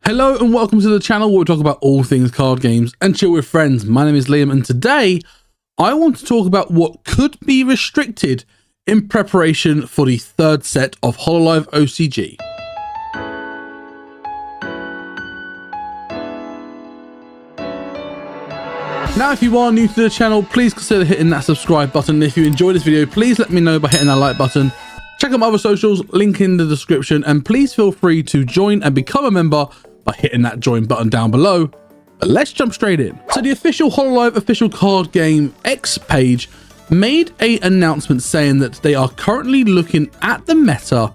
Hello and welcome to the channel where we talk about all things card games and chill with friends. My name is Liam and today I want to talk about what could be restricted in preparation for the third set of Hololive OCG. Now if you are new to the channel, please consider hitting that subscribe button. If you enjoyed this video, please let me know by hitting that like button. Check out my other socials, link in the description, and please feel free to join and become a member by hitting that join button down below. But let's jump straight in. So the official Hololive official card game X page made an announcement saying that they are currently looking at the meta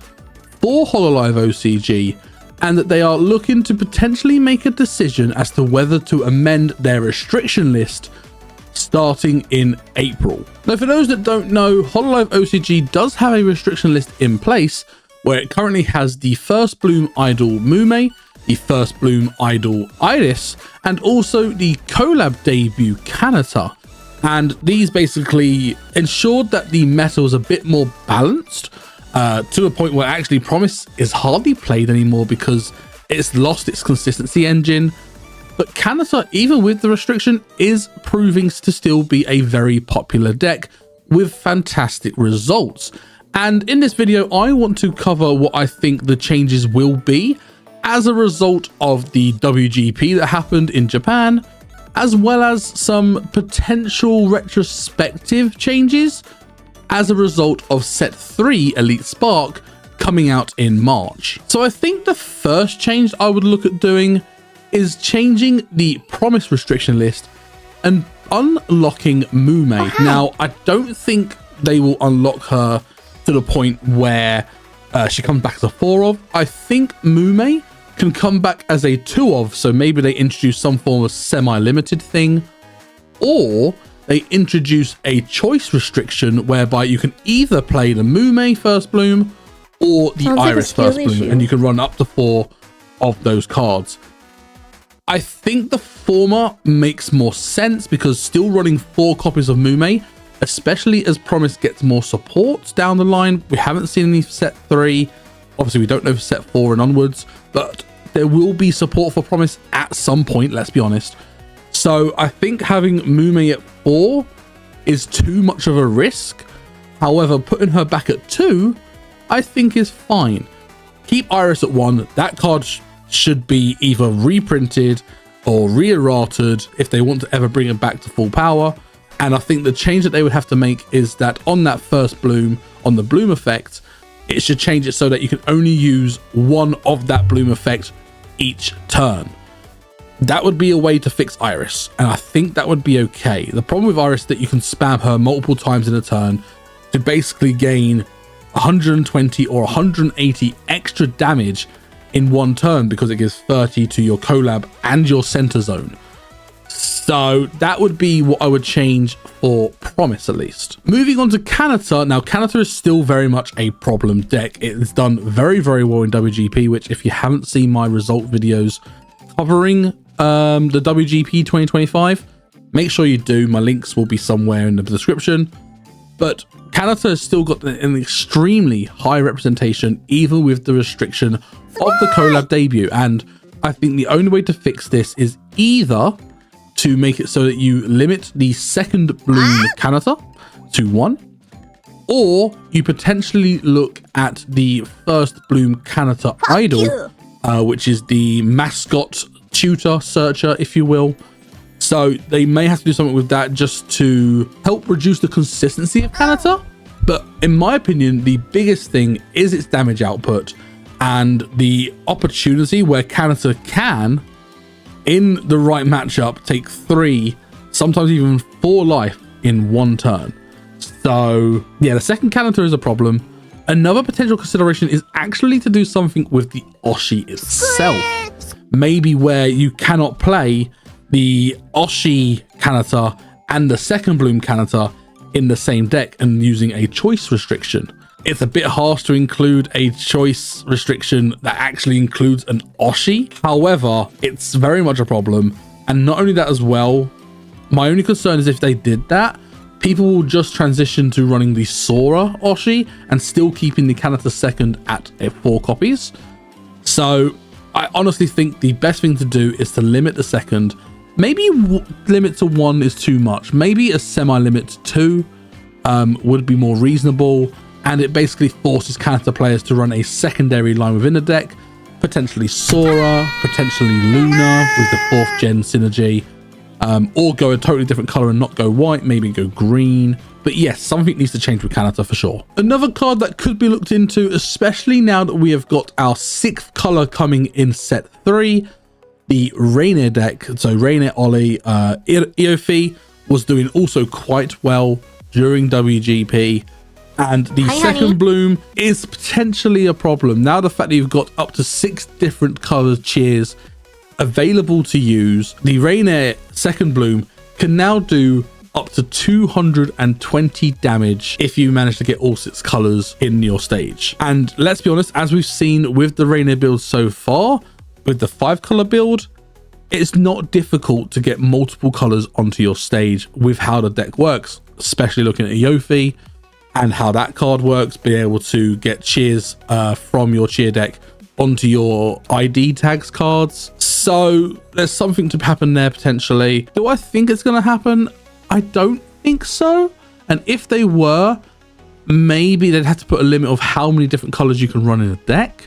for Hololive OCG and that they are looking to potentially make a decision as to whether to amend their restriction list starting in April. Now for those that don't know, Hololive OCG does have a restriction list in place where it currently has the first bloom idol Mume, the first bloom idol Iris, and also the collab debut Kanata. And these basically ensured that the meta was a bit more balanced to the point where actually Promise is hardly played anymore because it's lost its consistency engine. But Kanata, even with the restriction, is proving to still be a very popular deck with fantastic results. And in this video, I want to cover what I think the changes will be as a result of the WGP that happened in Japan, as well as some potential retrospective changes as a result of Set 3 Elite Spark coming out in March. So I think the first change I would look at doing is changing the Promise restriction list and unlocking Mume. Now, I don't think they will unlock her to the point where she comes back as a 4 of. I think Mume can come back as a 2 of, so maybe they introduce some form of semi-limited thing, or they introduce a choice restriction whereby you can either play the Mume first bloom or the Iris first bloom, and you can run up to 4 of those cards. I think the former makes more sense because still running 4 copies of Mume, especially as Promise gets more support down the line. We haven't seen any for Set 3. Obviously, we don't know for Set 4 and onwards, but there will be support for Promise at some point, let's be honest. So I think having Mume at 4 is too much of a risk. However, putting her back at 2, I think is fine. Keep Iris at 1. That card should be either reprinted or re-errated if they want to ever bring it back to full power. And I think the change that they would have to make is that on that first bloom, on the bloom effect, it should change it so that you can only use 1 of that bloom effect each turn. That would be a way to fix Iris, and I think that would be okay. The problem with Iris is that you can spam her multiple times in a turn to basically gain 120 or 180 extra damage in 1 turn because it gives 30 to your collab and your center zone. So that would be what I would change for Promise, at least. Moving on to Kanata. Now, Kanata is still very much a problem deck. It's done very, very well in WGP, which if you haven't seen my result videos covering the WGP 2025, make sure you do. My links will be somewhere in the description. But Kanata has still got an extremely high representation, even with the restriction of the collab debut. And I think the only way to fix this is either to make it so that you limit the second bloom Kanata to 1, or you potentially look at the first bloom Kanata idol, which is the mascot tutor searcher, if you will. So they may have to do something with that just to help reduce the consistency of Kanata. But in my opinion, the biggest thing is its damage output and the opportunity where Kanata can, in the right matchup, take 3, sometimes even 4 life in 1 turn. So yeah, the second Kanata is a problem. Another potential consideration is actually to do something with the Oshi itself. Maybe where you cannot play the Oshi Kanata and the second bloom Kanata in the same deck and using a choice restriction. It's a bit harsh to include a choice restriction that actually includes an Oshi. However, it's very much a problem. And not only that as well, my only concern is if they did that, people will just transition to running the Sora Oshi and still keeping the Kanata second at 4 copies. So I honestly think the best thing to do is to limit the second. Maybe limit to 1 is too much. Maybe a semi-limit to 2 would be more reasonable, and it basically forces counter players to run a secondary line within the deck, potentially Sora, potentially Luna with the 4th gen synergy, or go a totally different color and not go white, maybe go green. But yes, something needs to change with Kanata for sure. Another card that could be looked into, especially now that we have got our 6th color coming in set 3, the Rainier deck. So Rainier, Oli, Eofi was doing also quite well during WGP. And the second bloom is potentially a problem. Now the fact that you've got up to 6 different colored cheers available to use, the Rainier second bloom can now do up to 220 damage if you manage to get all 6 colors in your stage. And let's be honest, as we've seen with the Rainier build so far, with the 5 color build, it's not difficult to get multiple colors onto your stage with how the deck works, especially looking at Yofi and how that card works, being able to get cheers from your cheer deck onto your ID tags cards. So there's something to happen there potentially. Do I think it's going to happen? I don't think so. And if they were, maybe they'd have to put a limit of how many different colors you can run in a deck,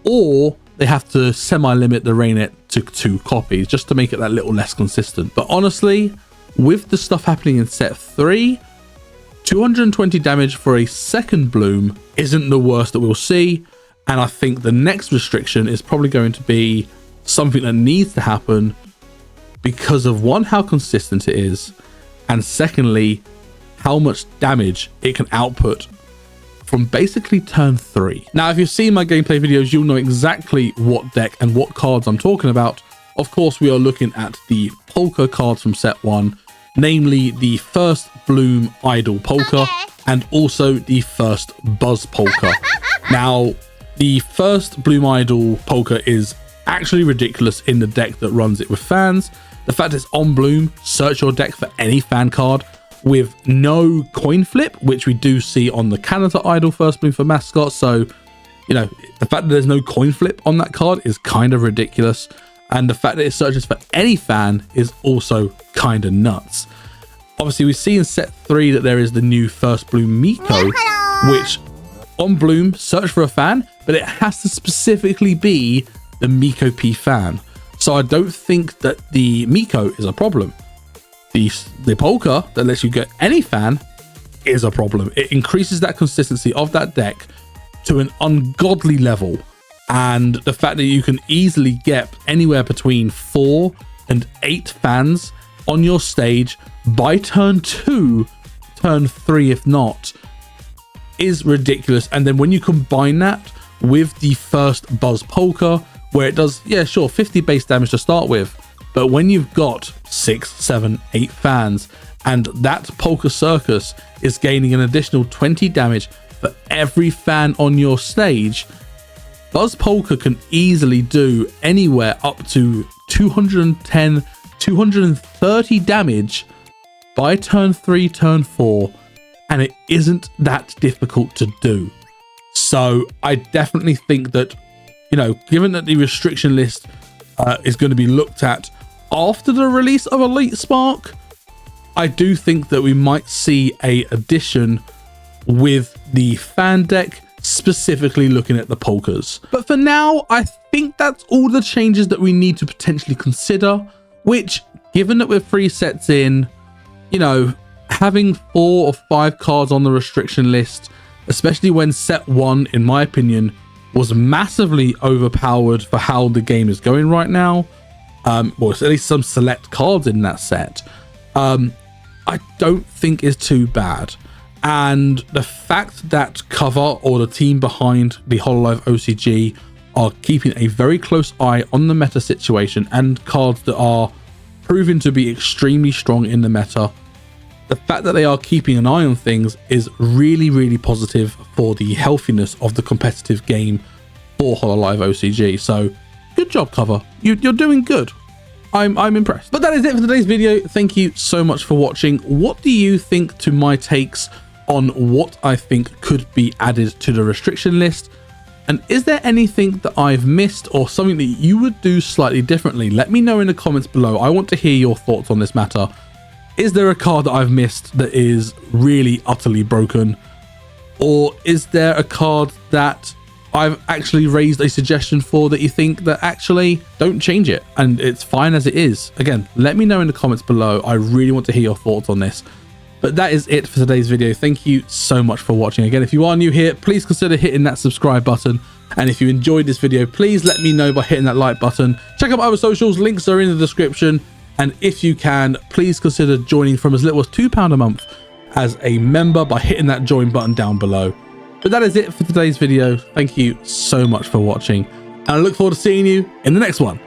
or they have to semi-limit the Rainier to 2 copies just to make it that little less consistent. But honestly, with the stuff happening in set 3, 220 damage for a second bloom isn't the worst that we'll see. And I think the next restriction is probably going to be something that needs to happen because of, 1, how consistent it is, and secondly, how much damage it can output from basically turn 3. Now, if you've seen my gameplay videos, you'll know exactly what deck and what cards I'm talking about. Of course, we are looking at the Polka cards from set 1, namely the first Bloom Idol Polka and also the first Buzz Polka. Now, the first Bloom Idol Polka is actually ridiculous in the deck that runs it with fans. The fact it's on Bloom, search your deck for any fan card with no coin flip, which we do see on the Kanata Idol first Bloom for mascot. So, you know, the fact that there's no coin flip on that card is kind of ridiculous. And the fact that it searches for any fan is also kind of nuts. Obviously, we see in set 3 that there is the new first Bloom Miko, which on Bloom, search for a fan, but it has to specifically be the Miko P fan. So I don't think that the Miko is a problem. The Polka that lets you get any fan is a problem. It increases that consistency of that deck to an ungodly level. And the fact that you can easily get anywhere between 4 and 8 fans on your stage by turn 2, turn 3 if not, is ridiculous. And then when you combine that with the first Buzz Polka, where it does, yeah, sure, 50 base damage to start with, but when you've got 6, 7, 8 fans, and that Polka Circus is gaining an additional 20 damage for every fan on your stage, Buzz Polka can easily do anywhere up to 210, 230 damage by turn 3, turn 4, and it isn't that difficult to do. So I definitely think that, you know, given that the restriction list is going to be looked at after the release of Elite Spark, I do think that we might see a addition with the fan deck, specifically looking at the polkas. But for now, I think that's all the changes that we need to potentially consider, which, given that we're 3 sets in, you know, having 4 or 5 cards on the restriction list, especially when set 1, in my opinion, was massively overpowered for how the game is going right now. Well, at least some select cards in that set. I don't think is too bad. And the fact that Cover, or the team behind the Hololive OCG, are keeping a very close eye on the meta situation and cards that are proven to be extremely strong in the meta, the fact that they are keeping an eye on things is really, really positive for the healthiness of the competitive game for Hololive OCG. So good job, Cover. You're doing good. I'm impressed. But that is it for today's video. Thank you so much for watching. What do you think to my takes on what I think could be added to the restriction list? And is there anything that I've missed or something that you would do slightly differently? Let me know in the comments below. I want to hear your thoughts on this matter. Is there a card that I've missed that is really utterly broken? Or is there a card that I've actually raised a suggestion for that you think that actually don't change it and it's fine as it is? Again, let me know in the comments below. I really want to hear your thoughts on this. But that is it for today's video. Thank you so much for watching. Again, if you are new here, please consider hitting that subscribe button. And if you enjoyed this video, please let me know by hitting that like button. Check out my other socials, links are in the description. And if you can, please consider joining from as little as £2 a month as a member by hitting that join button down below. But that is it for today's video. Thank you so much for watching, and I look forward to seeing you in the next one.